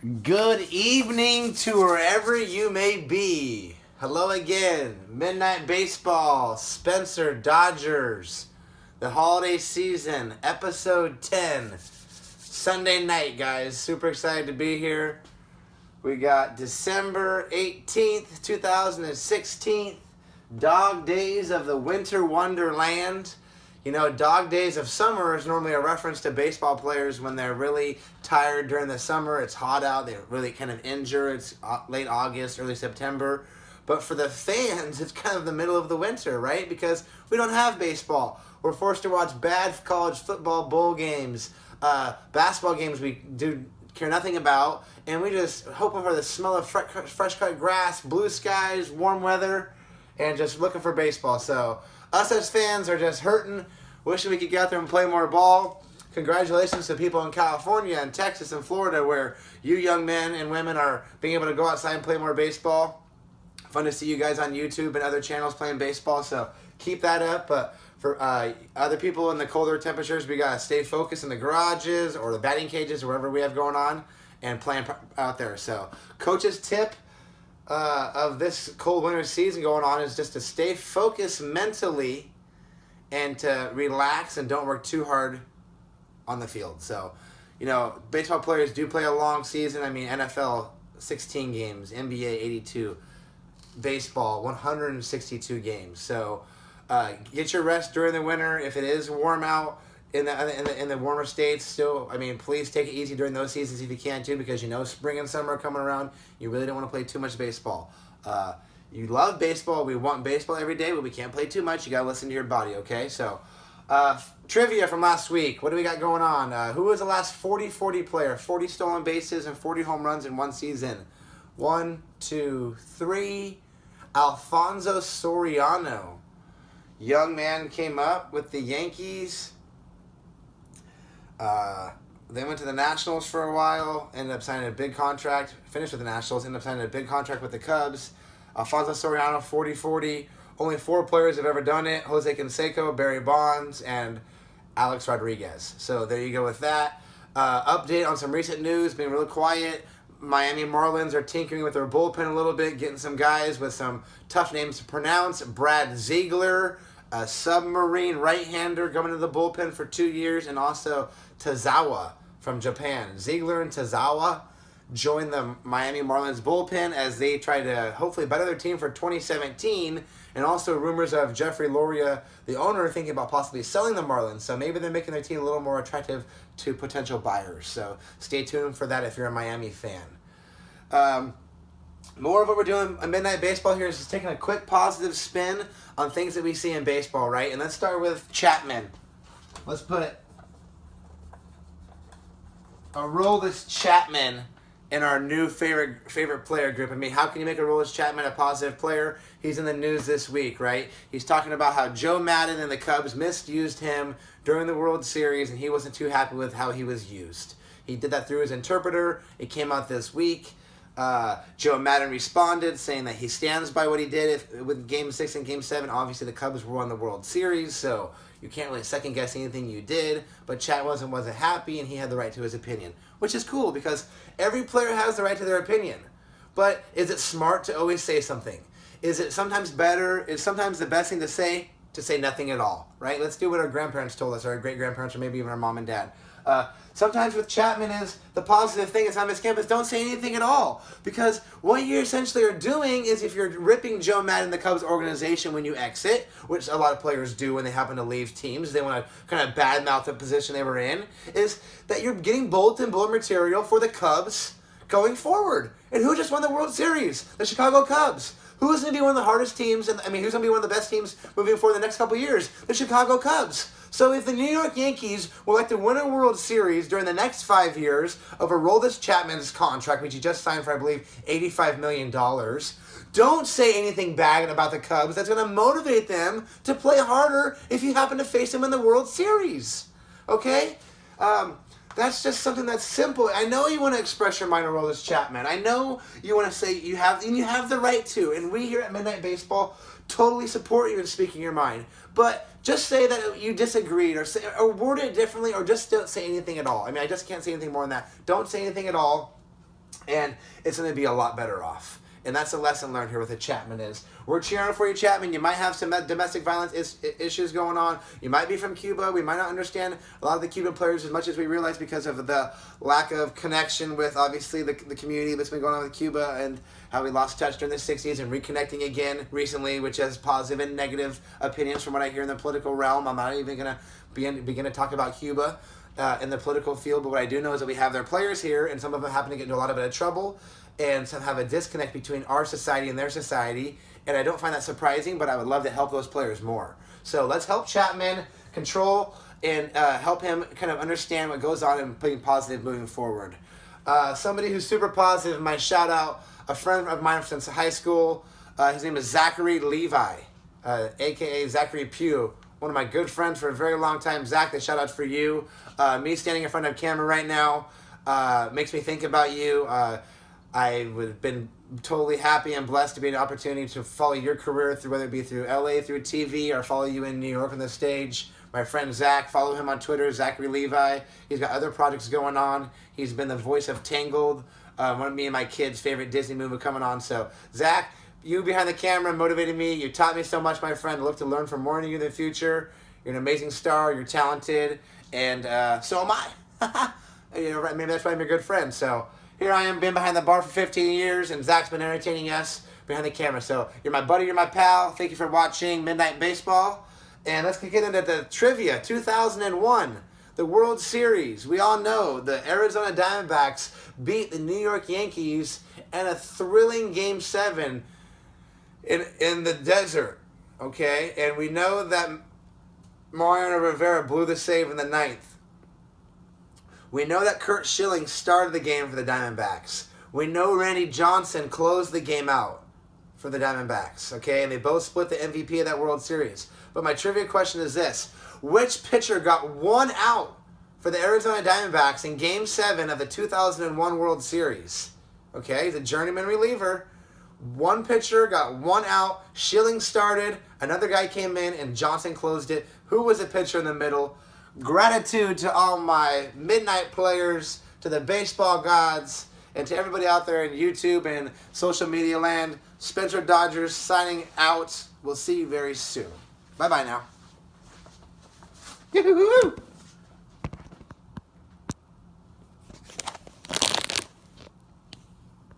Good evening to wherever you may be. Hello again. Midnight Baseball, Spencer Dodgers, the holiday season, episode 10. Sunday night, guys. Super excited to be here. We got December 18th, 2016. Dog days of the winter wonderland. You know, dog days of summer is normally a reference to baseball players when they're really tired during the summer. It's hot out. They're really kind of injured. It's late August, early September. But for the fans, it's kind of the middle of the winter, right? Because we don't have baseball. We're forced to watch bad college football bowl games, basketball games we do care nothing about. And we just hoping for the smell of fresh cut grass, blue skies, warm weather, and just looking for baseball. So us as fans are just hurting, wishing we could get out there and play more ball. Congratulations to people in California and Texas and Florida where you young men and women are being able to go outside and play more baseball. Fun to see you guys on YouTube and other channels playing baseball, so keep that up. But for other people in the colder temperatures, we got to stay focused in the garages or the batting cages or wherever we have going on and playing out there. So coach's tip of this cold winter season going on is just to stay focused mentally and to relax and don't work too hard on the field. So, you know, baseball players do play a long season. I mean, NFL 16 games, NBA 82, baseball 162 games. So get your rest during the winter. If it is warm out in the warmer states, still, I mean, please take it easy during those seasons if you can too, because you know spring and summer are coming around. You really don't want to play too much baseball. You love baseball. We want baseball every day, but we can't play too much. You got to listen to your body, okay? So, trivia from last week. What do we got going on? Who was the last 40-40 player? 40 stolen bases and 40 home runs in one season. 1, 2, 3. Alfonso Soriano. Young man came up with the Yankees. They went to the Nationals for a while, ended up signing a big contract, finished with the Nationals, ended up signing a big contract with the Cubs. Alfonso Soriano, 40-40. Only 4 players have ever done it: Jose Canseco, Barry Bonds, and Alex Rodriguez. So there you go with that. Update on some recent news, being real quiet. Miami Marlins are tinkering with their bullpen a little bit, getting some guys with some tough names to pronounce. Brad Ziegler, a submarine right-hander, going to the bullpen for 2 years, and also Tazawa from Japan. Ziegler and Tazawa join the Miami Marlins bullpen as they try to hopefully better their team for 2017, and also rumors of Jeffrey Loria, the owner, thinking about possibly selling the Marlins, so maybe they're making their team a little more attractive to potential buyers. So stay tuned for that if you're a Miami fan. More of what we're doing on Midnight Baseball here is just taking a quick positive spin on things that we see in baseball, right? And let's start with Chapman. Let's put Aroldis Chapman in our new favorite player group. I mean, how can you make Aroldis Chapman a positive player? He's in the news this week, right? He's talking about how Joe Madden and the Cubs misused him during the World Series, and he wasn't too happy with how he was used. He did that through his interpreter. It came out this week. Joe Madden responded saying that he stands by what he did with Game 6 and Game 7. Obviously, the Cubs won the World Series, so you can't really second-guess anything you did. But Chat wasn't happy, and he had the right to his opinion, which is cool because every player has the right to their opinion. But is it smart to always say something? Is it sometimes better? Is sometimes the best thing to say nothing at all, right? Let's do what our grandparents told us, or our great-grandparents, or maybe even our mom and dad. Sometimes with Chapman is the positive thing is on this campus, don't say anything at all. Because what you essentially are doing is, if you're ripping Joe Madden, the Cubs organization, when you exit, which a lot of players do when they happen to leave teams, they want to kind of badmouth the position they were in, is that you're getting bulletin board material for the Cubs going forward. And who just won the World Series? The Chicago Cubs. Who is going to be one of the hardest teams, who's going to be one of the best teams moving forward the next couple of years? The Chicago Cubs. So if the New York Yankees would like to win a World Series during the next 5 years of Aroldis Chapman's contract, which he just signed for, I believe, $85 million, don't say anything bad about the Cubs. That's going to motivate them to play harder if you happen to face them in the World Series. Okay? That's just something that's simple. I know you want to express your mind on Aroldis Chapman. I know you want to say you have the right to. And we here at Midnight Baseball totally support you in speaking your mind. But just say that you disagreed, or word it differently, or just don't say anything at all. I mean, I just can't say anything more than that. Don't say anything at all. And it's going to be a lot better off. And that's a lesson learned here with the Chapman is. We're cheering for you, Chapman. You might have some domestic violence issues going on. You might be from Cuba. We might not understand a lot of the Cuban players as much as we realize because of the lack of connection with, obviously, the community that's been going on with Cuba and how we lost touch during the 60s and reconnecting again recently, which has positive and negative opinions from what I hear in the political realm. I'm not even going to begin to talk about Cuba in the political field, but what I do know is that we have their players here, and some of them happen to get into a lot of bit of trouble, and some have a disconnect between our society and their society, and I don't find that surprising, but I would love to help those players more. So let's help Chapman control and help him kind of understand what goes on and being positive moving forward. Somebody who's super positive, my shout out, a friend of mine since high school, his name is Zachary Levi, a.k.a. Zachary Pugh, one of my good friends for a very long time. Zach, the shout out for you. Me standing in front of camera right now makes me think about you. I would have been totally happy and blessed to be an opportunity to follow your career through, whether it be through LA, through TV, or follow you in New York on the stage. My friend Zach, follow him on Twitter, Zachary Levi. He's got other projects going on. He's been the voice of Tangled, one of me and my kids' favorite Disney movie coming on. So, Zach, you behind the camera motivated me. You taught me so much, my friend. I look to learn from more of you in the future. You're an amazing star. You're talented. And so am I. Maybe that's why I'm your good friend. So here I am, been behind the bar for 15 years, and Zach's been entertaining us behind the camera. So you're my buddy, you're my pal. Thank you for watching Midnight Baseball. And let's get into the trivia. 2001, the World Series. We all know the Arizona Diamondbacks beat the New York Yankees in a thrilling Game 7 in the desert. Okay? And we know that Mariano Rivera blew the save in the 9th. We know that Curt Schilling started the game for the Diamondbacks. We know Randy Johnson closed the game out for the Diamondbacks, okay? And they both split the MVP of that World Series. But my trivia question is this. Which pitcher got 1 out for the Arizona Diamondbacks in Game 7 of the 2001 World Series? Okay, he's a journeyman reliever. 1 pitcher got 1 out. Schilling started. Another guy came in, and Johnson closed it. Who was the pitcher in the middle? Gratitude to all my midnight players, to the baseball gods, and to everybody out there in YouTube and social media land. Spencer Dodgers signing out. We'll see you very soon. Bye-bye now. Yoo-hoo-hoo-hoo.